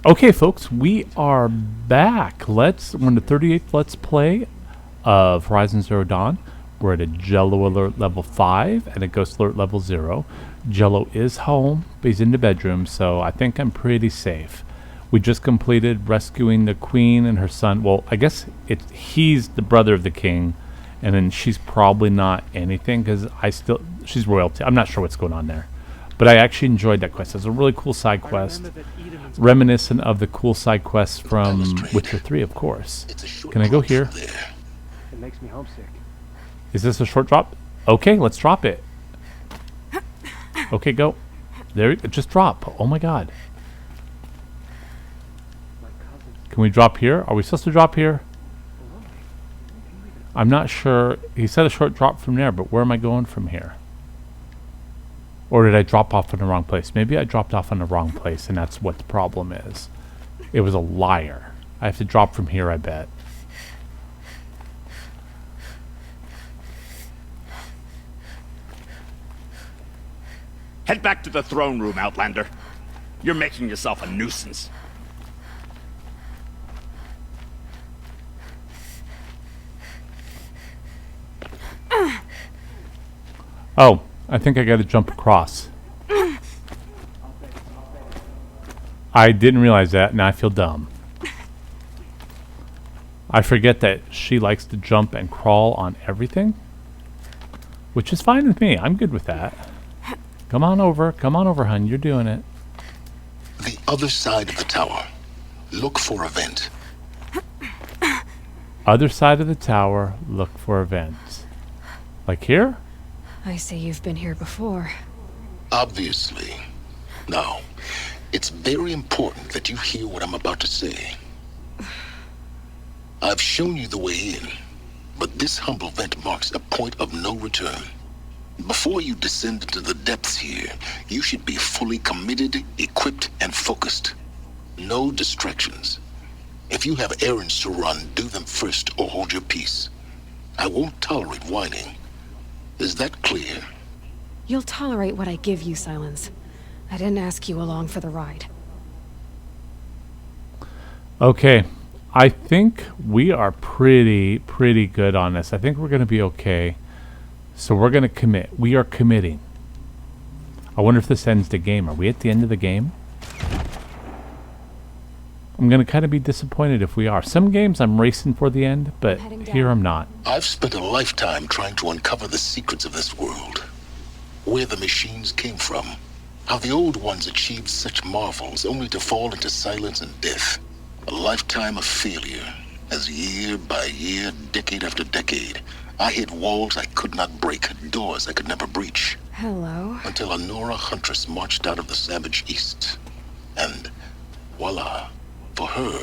Okay, folks, we are back. We're on the 38th Let's Play of Horizon Zero Dawn. We're at a Jello Alert level 5 and a Ghost Alert level 0. Jello is home, but he's in the bedroom, so I think I'm pretty safe. We just completed rescuing the queen and her son. Well, I guess he's the brother of the king, and then she's probably not anything because she's royalty. I'm not sure what's going on there. But I actually enjoyed that quest. It was a really cool side quest. Reminiscent of the cool side quests from Witcher 3, of course. Can I go here? It makes me homesick. Is this a short drop? Okay, let's drop it. Okay, go. There, just drop. Oh my god. Can we drop here? Are we supposed to drop here? I'm not sure. He said a short drop from there, but where am I going from here? Or did I drop off in the wrong place? Maybe I dropped off in the wrong place, and that's what the problem is. It was a liar. I have to drop from here, I bet. Head back to the throne room, Outlander. You're making yourself a nuisance. Oh, I think I gotta jump across. I didn't realize that, now I feel dumb. I forget that she likes to jump and crawl on everything, which is fine with me. I'm good with that. Come on over, hun. You're doing it. The other side of the tower. Look for a vent. Other side of the tower, look for a vent. Like here? I say you've been here before. Obviously. Now, it's very important that you hear what I'm about to say. I've shown you the way in, but this humble vent marks a point of no return. Before you descend into the depths here, you should be fully committed, equipped, and focused. No distractions. If you have errands to run, do them first or hold your peace. I won't tolerate whining. Is that clear? You'll tolerate what I give you, Silence. I didn't ask you along for the ride. Okay. I think we are pretty good on this. I think we're going to be okay. So we're going to commit. We are committing. I wonder if this ends the game. Are we at the end of the game? I'm going to kind of be disappointed if we are. Some games I'm racing for the end, but here I'm not. I've spent a lifetime trying to uncover the secrets of this world. Where the machines came from. How the old ones achieved such marvels only to fall into silence and death. A lifetime of failure. As year by year, decade after decade, I hit walls I could not break, doors I could never breach. Hello. Until a Nora huntress marched out of the savage east. And voila, for her,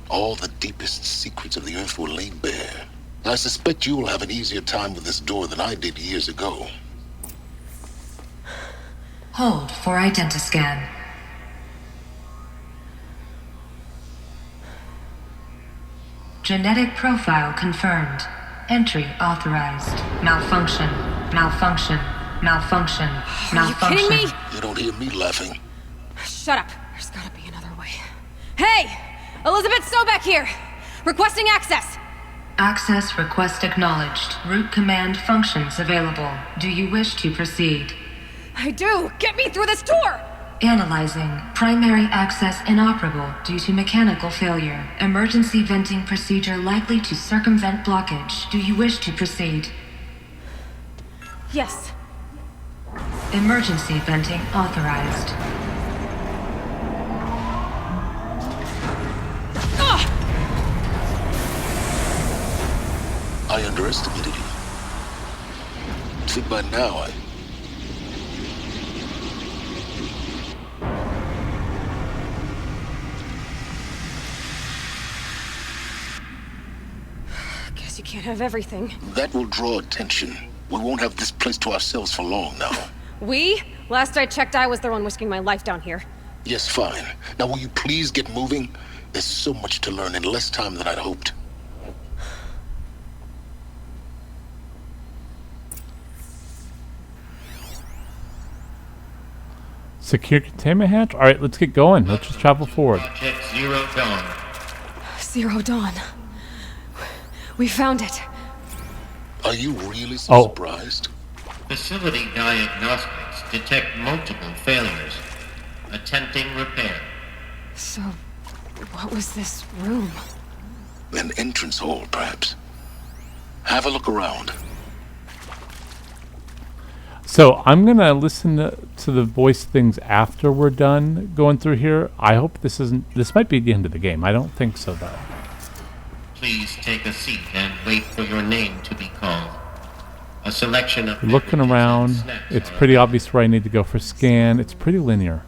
all the deepest secrets of the earth were laid bare. I suspect you will have an easier time with this door than I did years ago. Hold for identiscan. Genetic profile confirmed. Entry authorized. Malfunction. Malfunction. Malfunction. Malfunction. Are you kidding me? You don't hear me laughing. Shut up. There's gotta be another way. Hey! Elizabeth Sobeck here! Requesting access! Access request acknowledged. Root command functions available. Do you wish to proceed? I do! Get me through this door! Analyzing. Primary access inoperable due to mechanical failure. Emergency venting procedure likely to circumvent blockage. Do you wish to proceed? Yes. Emergency venting authorized. I underestimated you. Think by now Guess you can't have everything. that will draw attention. We won't have this place to ourselves for long now. We? Last I checked, I was the one risking my life down here. Yes, fine. Now will you please get moving? There's so much to learn in less time than I'd hoped. Secure containment hatch? Alright, let's get going. Let's just travel forward. Project Zero Dawn. Zero Dawn. We found it. Are you really so surprised? Facility diagnostics detect multiple failures. Attempting repair. So, what was this room? An entrance hall, perhaps. Have a look around. So I'm gonna listen to the voice things after we're done going through here. I hope this isn't. This might be the end of the game. I don't think so though. Please take a seat and wait for your name to be called. A selection of Looking beverages and around, snacks it's are pretty available. obvious where I need to go for scan. It's pretty linear.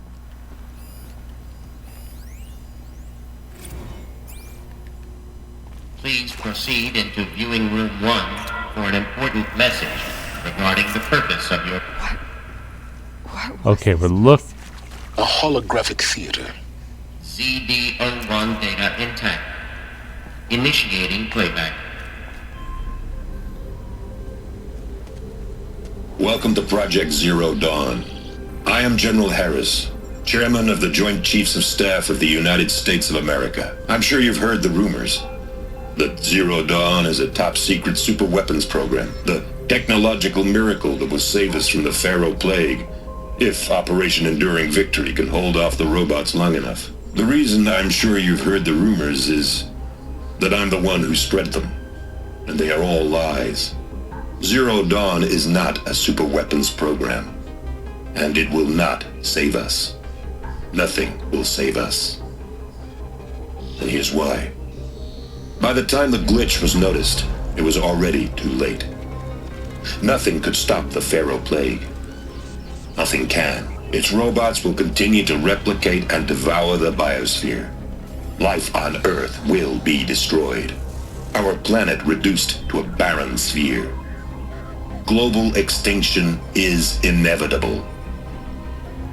Please proceed into viewing room 1 for an important message regarding the purpose of your... What was Okay, this? we're look. A holographic theater. ZD-01 data intact. Initiating playback. Welcome to Project Zero Dawn. I am General Harris, Chairman of the Joint Chiefs of Staff of the United States of America. I'm sure you've heard the rumors that Zero Dawn is a top-secret superweapons program, the technological miracle that will save us from the Pharaoh Plague, if Operation Enduring Victory can hold off the robots long enough. The reason I'm sure you've heard the rumors is that I'm the one who spread them, and they are all lies. Zero Dawn is not a superweapons program, and it will not save us. Nothing will save us. And here's why. By the time the glitch was noticed, it was already too late. Nothing could stop the Pharaoh Plague. Nothing can. Its robots will continue to replicate and devour the biosphere. Life on Earth will be destroyed. Our planet reduced to a barren sphere. Global extinction is inevitable.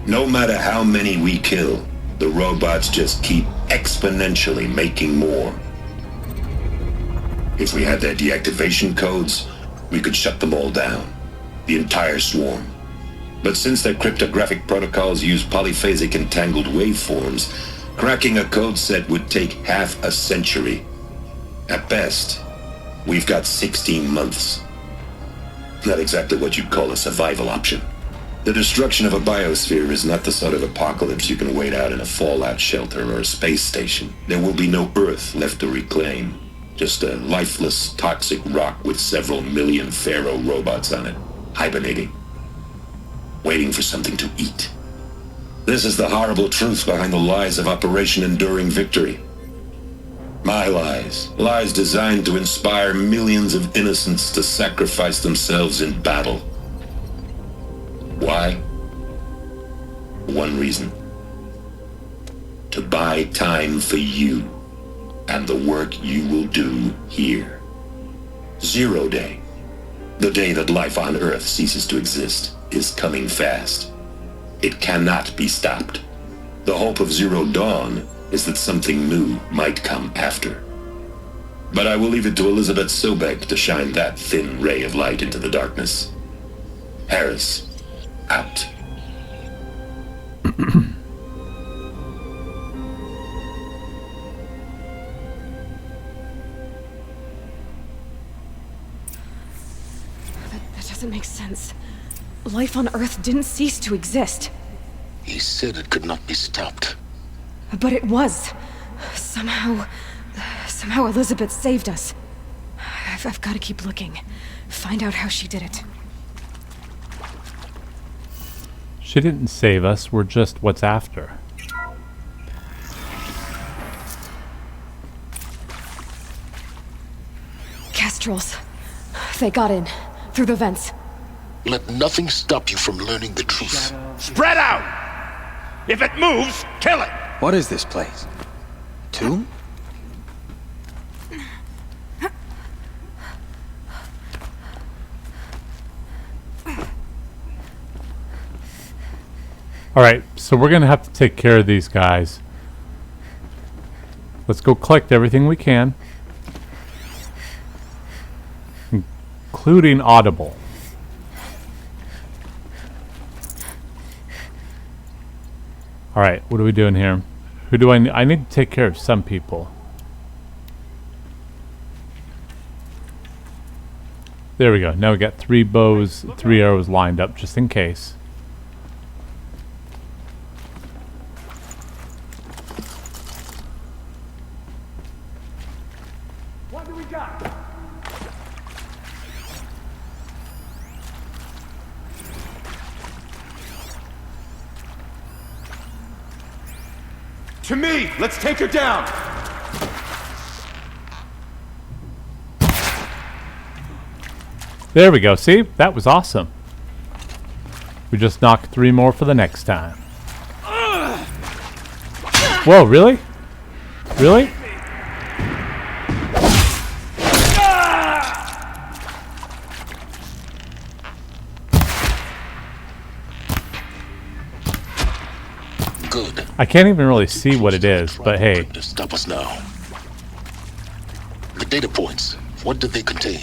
No matter how many we kill, the robots just keep exponentially making more. If we had their deactivation codes, we could shut them all down. The entire swarm. But since their cryptographic protocols use polyphasic entangled waveforms, cracking a code set would take half a century. At best, we've got 16 months. Not exactly what you'd call a survival option. The destruction of a biosphere is not the sort of apocalypse you can wait out in a fallout shelter or a space station. There will be no Earth left to reclaim. Just a lifeless, toxic rock with several million Pharaoh robots on it, hibernating, waiting for something to eat. This is the horrible truth behind the lies of Operation Enduring Victory. My lies. Lies designed to inspire millions of innocents to sacrifice themselves in battle. Why? One reason. To buy time for you and the work you will do here. Zero Day, the day that life on Earth ceases to exist, is coming fast. It cannot be stopped. The hope of Zero Dawn is that something new might come after. But I will leave it to Elizabeth Sobek to shine that thin ray of light into the darkness. Harris, out. That doesn't make sense. Life on Earth didn't cease to exist. He said it could not be stopped. But it was. Somehow Elizabeth saved us. I've got to keep looking. Find out how she did it. She didn't save us. We're just what's after. Kestrels. They got in. Through the vents. Let nothing stop you from learning the truth. Spread out! If it moves, kill it! What is this place? Tomb? Alright, so we're going to have to take care of these guys. Let's go collect everything we can. Including Audible. Alright, what are we doing here? Who do I need to take care of some people. There we go. Now we got 3 bows, 3 arrows lined up just in case. What do we got? To me! Let's take her down! There we go. See? That was awesome. We just knocked 3 more for the next time. Whoa, really? Really? Good. I can't even really see what it is, but hey. Stop us now. The data points, what do they contain?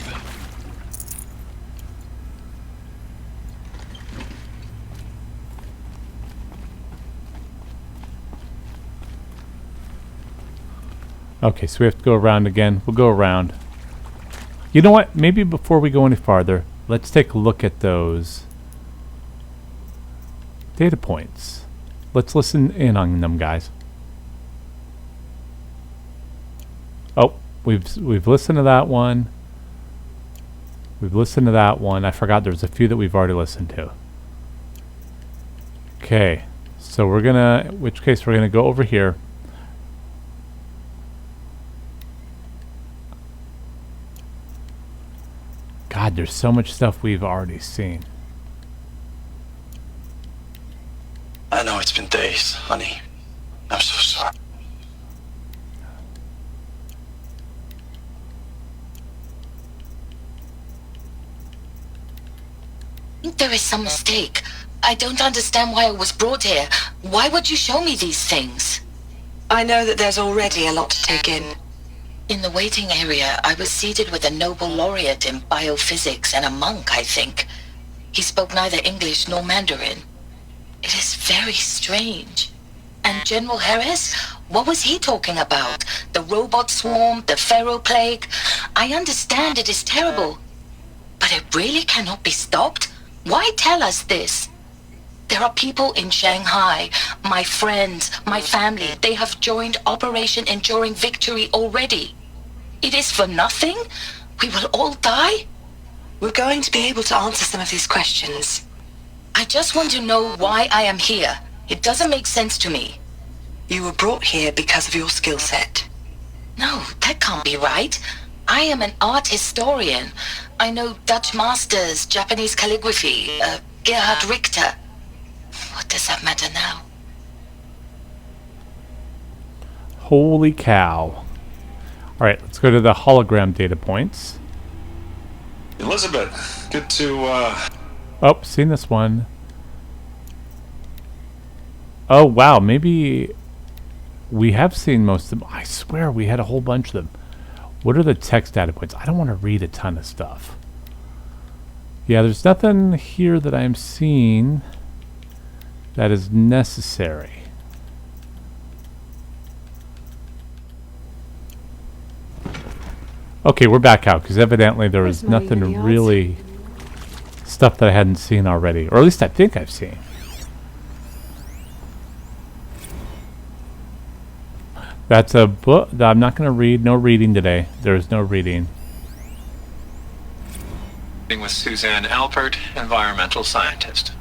Okay, so we have to go around again. We'll go around. You know what? Maybe before we go any farther, let's take a look at those data points. Let's listen in on them, guys. Oh, we've listened to that one. We've listened to that one. I forgot there's a few that we've already listened to. Okay, so we're gonna, in which case we're gonna go over here. God, there's so much stuff we've already seen. I know it's been days, honey. I'm so sorry. There is some mistake. I don't understand why I was brought here. Why would you show me these things? I know that there's already a lot to take in. In the waiting area, I was seated with a Nobel laureate in biophysics and a monk, I think. He spoke neither English nor Mandarin. It is very strange. And General Harris? What was he talking about? The robot swarm, the Pharaoh plague? I understand it is terrible. But it really cannot be stopped? Why tell us this? There are people in Shanghai, my friends, my family. They have joined Operation Enduring Victory already. It is for nothing? We will all die? We're going to be able to answer some of these questions. I just want to know why I am here. It doesn't make sense to me. You were brought here because of your skill set. No, that can't be right. I am an art historian. I know Dutch masters, Japanese calligraphy, Gerhard Richter. What does that matter now? Holy cow. Alright, let's go to the hologram data points. Elizabeth, good to, Oh, seen this one. Oh, wow, maybe we have seen most of them. I swear we had a whole bunch of them. What are the text data points? I don't want to read a ton of stuff. Yeah, there's nothing here that I'm seeing that is necessary. Okay, we're back out because evidently there was nothing really stuff that I hadn't seen already, or at least I think I've seen. That's a book that I'm not going to read. No reading today. There is no reading. With Suzanne Alpert, environmental scientist.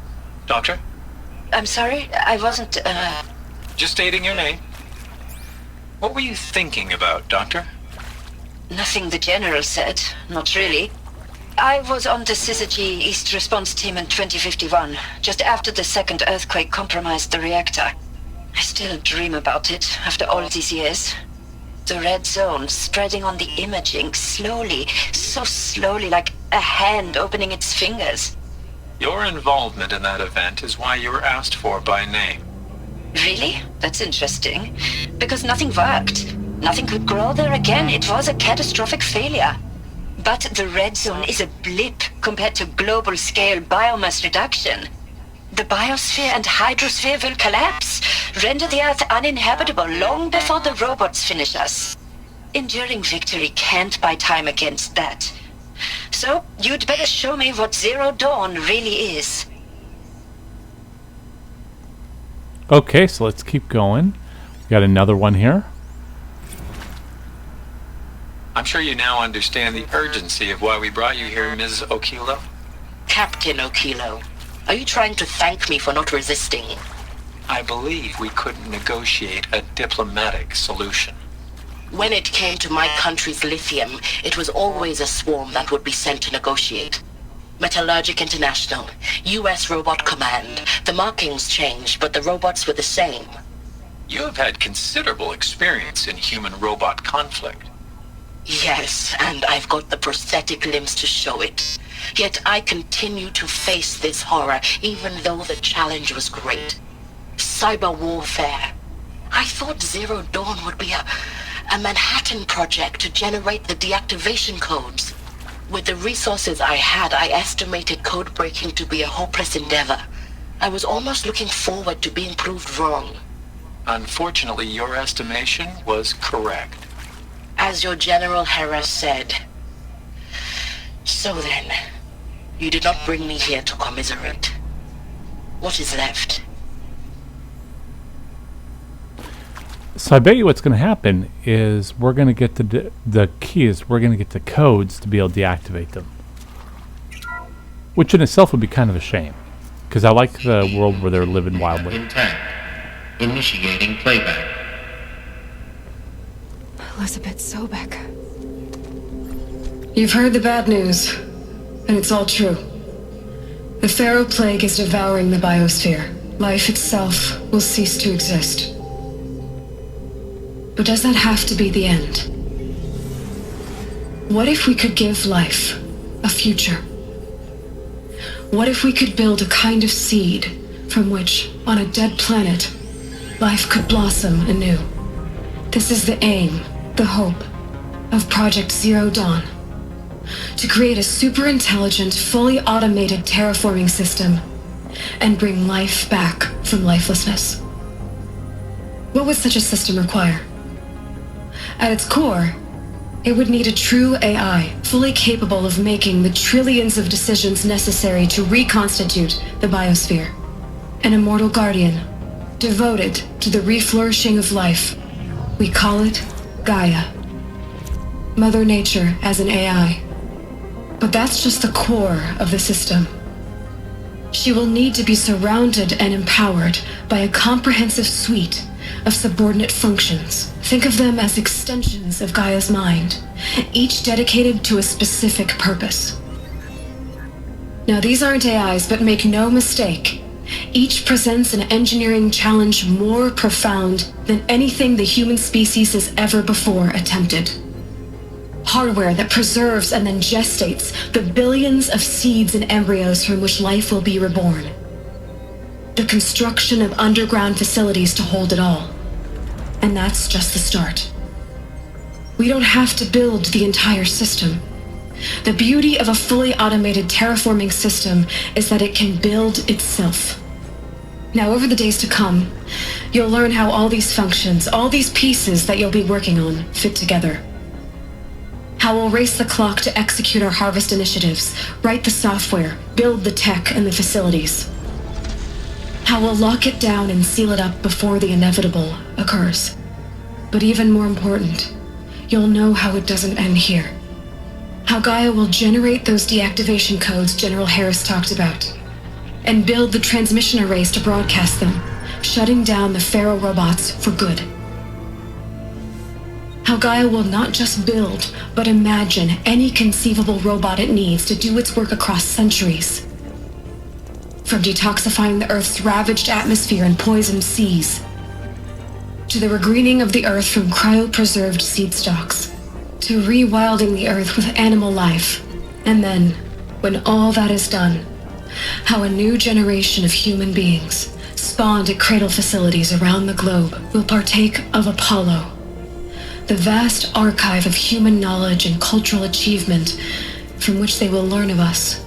Doctor? I'm sorry, I wasn't, Just stating your name. What were you thinking about, Doctor? Nothing the General said. Not really. I was on the Syzygy East Response Team in 2051, just after the second earthquake compromised the reactor. I still dream about it, after all these years. The red zone spreading on the imaging, slowly, so slowly, like a hand opening its fingers. Your involvement in that event is why you were asked for by name. Really? That's interesting. Because nothing worked. Nothing could grow there again. It was a catastrophic failure. But the red zone is a blip compared to global-scale biomass reduction. The biosphere and hydrosphere will collapse, render the Earth uninhabitable long before the robots finish us. Enduring victory can't buy time against that. So, you'd better show me what Zero Dawn really is. Okay, so let's keep going. We got another one here. I'm sure you now understand the urgency of why we brought you here, Ms. Okilo. Captain Okilo, are you trying to thank me for not resisting? I believe we couldn't negotiate a diplomatic solution. When it came to my country's lithium, it was always a swarm that would be sent to negotiate. Metallurgic International, U.S. Robot Command. The markings changed, but the robots were the same. You have had considerable experience in human-robot conflict. Yes, and I've got the prosthetic limbs to show it. Yet I continue to face this horror, even though the challenge was great. Cyber warfare. I thought Zero Dawn would be a Manhattan project to generate the deactivation codes. With the resources I had, I estimated code breaking to be a hopeless endeavor. I was almost looking forward to being proved wrong. Unfortunately, your estimation was correct. As your General Harris said. So then, you did not bring me here to commiserate. What is left? So I bet you what's going to happen is we're going to get the keys, we're going to get the codes to be able to deactivate them. Which in itself would be kind of a shame. Because I like the world where they're living wildly. Intact. Initiating playback. Elizabeth Sobek. You've heard the bad news, and it's all true. The Pharaoh Plague is devouring the biosphere. Life itself will cease to exist. But does that have to be the end? What if we could give life a future? What if we could build a kind of seed from which, on a dead planet, life could blossom anew? This is the aim, the hope, of Project Zero Dawn. To create a super-intelligent, fully automated terraforming system and bring life back from lifelessness. What would such a system require? At its core, it would need a true AI, fully capable of making the trillions of decisions necessary to reconstitute the biosphere. An immortal guardian, devoted to the reflourishing of life. We call it Gaia. Mother Nature as an AI. But that's just the core of the system. She will need to be surrounded and empowered by a comprehensive suite of subordinate functions. Think of them as extensions of Gaia's mind, each dedicated to a specific purpose. Now, these aren't AIs, but make no mistake, each presents an engineering challenge more profound than anything the human species has ever before attempted. Hardware that preserves and then gestates the billions of seeds and embryos from which life will be reborn. The construction of underground facilities to hold it all. And that's just the start. We don't have to build the entire system. The beauty of a fully automated terraforming system is that it can build itself. Now, over the days to come, you'll learn how all these functions, all these pieces that you'll be working on, fit together. How we'll race the clock to execute our harvest initiatives, write the software, build the tech and the facilities. How we'll lock it down and seal it up before the inevitable occurs. But even more important, you'll know how it doesn't end here. How Gaia will generate those deactivation codes General Harris talked about, and build the transmission arrays to broadcast them, shutting down the Pharaoh robots for good. How Gaia will not just build, but imagine any conceivable robot it needs to do its work across centuries. From detoxifying the Earth's ravaged atmosphere and poisoned seas, to the regreening of the Earth from cryopreserved seed stalks, to rewilding the Earth with animal life. And then, when all that is done, how a new generation of human beings, spawned at cradle facilities around the globe, will partake of Apollo, the vast archive of human knowledge and cultural achievement from which they will learn of us,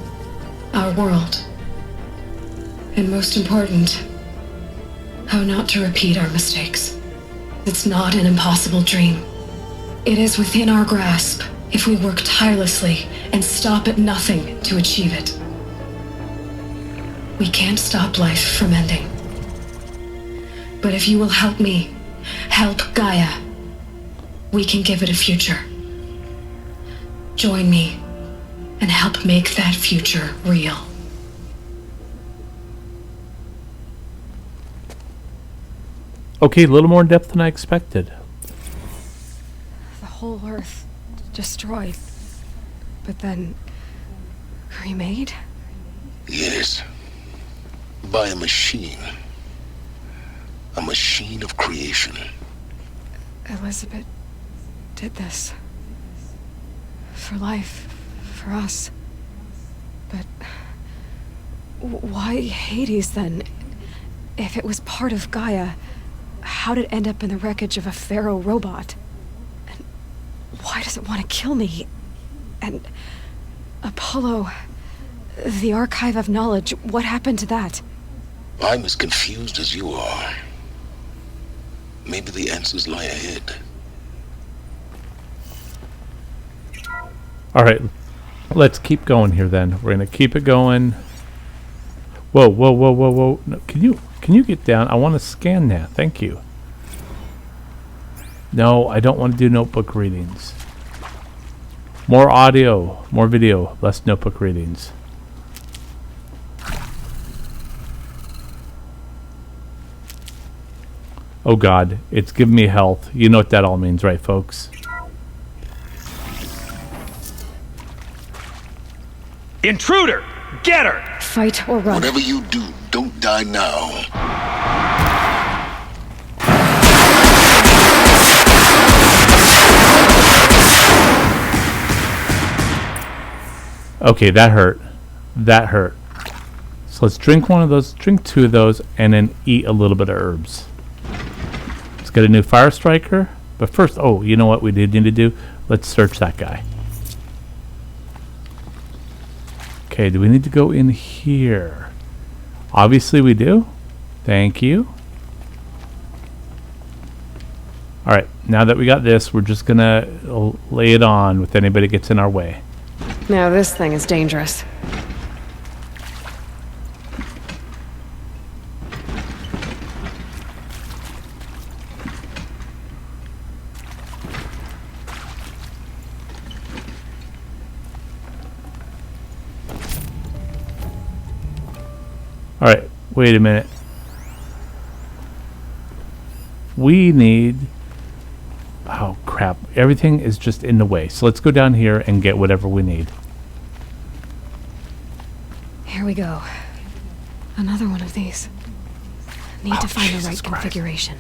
our world. And most important, how not to repeat our mistakes. It's not an impossible dream. It is within our grasp if we work tirelessly and stop at nothing to achieve it. We can't stop life from ending. But if you will help me, help Gaia, we can give it a future. Join me and help make that future real. Okay, a little more in depth than I expected. The whole Earth destroyed, but then remade? Yes. By a machine. A machine of creation. Elizabeth did this. For life. For us. But why Hades then? If it was part of Gaia, how did it end up in the wreckage of a pharaoh robot? And why does it want to kill me? And Apollo, the archive of knowledge, what happened to that? I'm as confused as you are. Maybe the answers lie ahead. All right, let's keep going here then. We're gonna keep it going. Whoa, whoa, whoa, whoa, whoa. No, can you get down? I want to scan that. Thank you. No, I don't want to do notebook readings. More audio, more video, less notebook readings. Oh God, it's giving me health. You know what that all means, right, folks? Intruder! Get her! Fight or run. Whatever you do, don't die now. Okay, that hurt. That hurt. So let's drink one of those, drink two of those, and then eat a little bit of herbs. Let's get a new fire striker. But first, oh, you know what we did need to do? Let's search that guy. Okay, do we need to go in here? Obviously we do. Thank you. Alright, now that we got this, we're just gonna lay it on with anybody that gets in our way. Now this thing is dangerous. Alright, wait a minute. We need... Oh, crap. Everything is just in the way. So let's go down here and get whatever we need. Here we go. Another one of these. Need to find the right configuration.